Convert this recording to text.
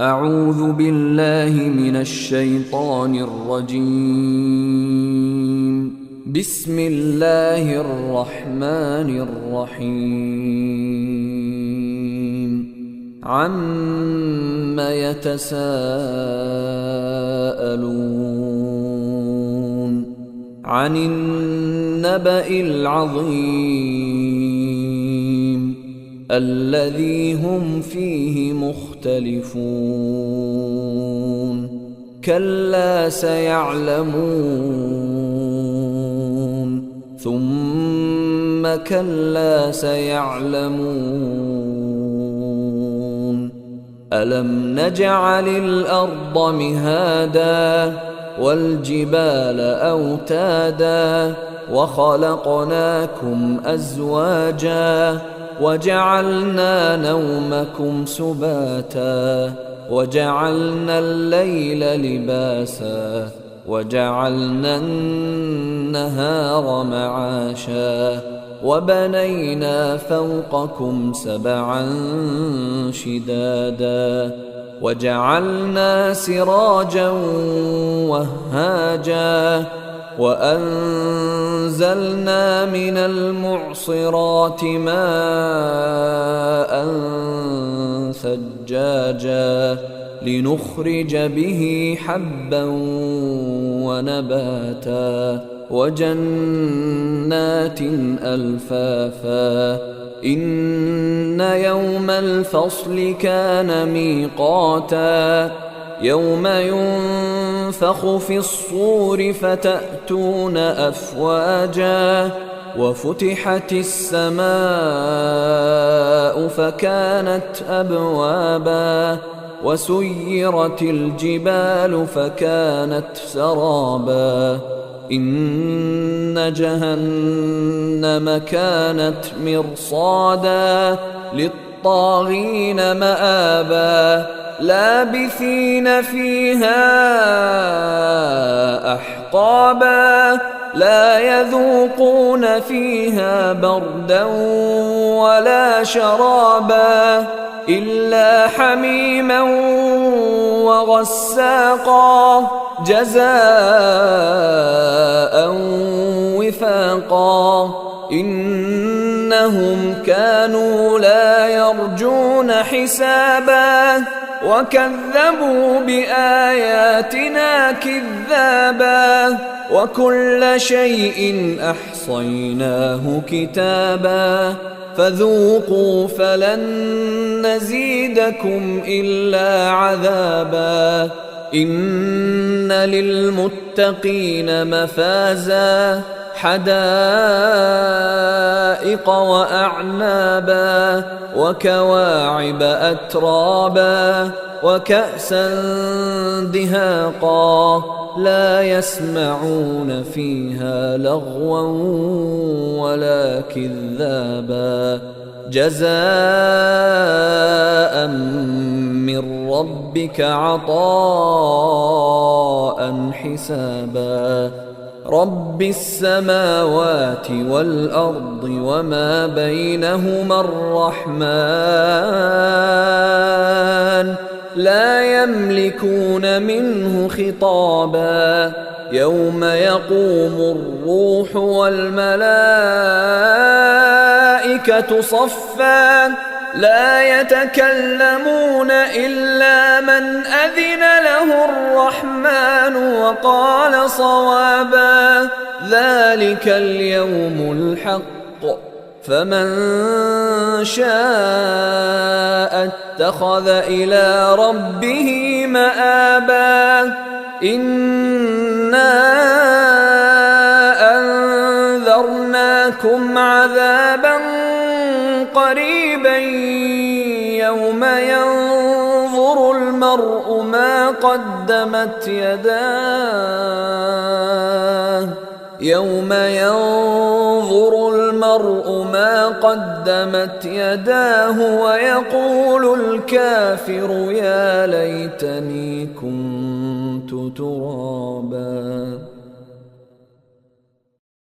أعوذ بالله من الشيطان الرجيم. بسم الله الرحمن الرحيم. عَمَّ يتساءلون عن النبأ العظيم الذي هم فيه مختلفون كلا سيعلمون ثم كلا سيعلمون ألم نجعل الأرض مهادا والجبال أوتادا وخلقناكم أزواجا وجعلنا نومكم سباتا وجعلنا الليل لباسا وجعلنا النهار معاشا وبنينا فوقكم سبعا شدادا وجعلنا سراجا وهاجا وأنزلنا من المعصرات ماء ثجاجا لنخرج به حبا ونباتا وجنات ألفافا إن يوم الفصل كان ميقاتا يوم ينفخ في الصور فتأتون أفواجا وفتحت السماء فكانت أبوابا وسيرت الجبال فكانت سرابا إن جهنم كانت مرصادا للطاغين مآبا لابثين فيها أحقابا لا يذوقون فيها بردا ولا شرابا إلا حميما وغساقا جزاء وفاقا إنهم كانوا لا يرجون حسابا وكذبوا بآياتنا كذابا وكل شيء أحصيناه كتابا فذوقوا فلن نزيدكم إلا عذابا إن للمتقين مفازا حدائق وأعنابا وكواعب أترابا وكأسا دهاقا لا يسمعون فيها لغوا ولا كذابا جزاء من ربك عطاء حسابا رب السماوات والأرض وما بينهما الرحمن لا يملكون منه خطابا يوم يقوم الروح والملائكة صفا لا يتكلمون إلا من أذن له الرحمن وقال صوابا ذلك اليوم الحق فمن شاء اتخذ إلى ربه مآبا إنا أنذرناكم عذابا قريبا يوم ينظر المرء ما قدمت يداه يوم ينظر المرء ما قدمت يداه ويقول الكافر يا ليتني كنت ترابا.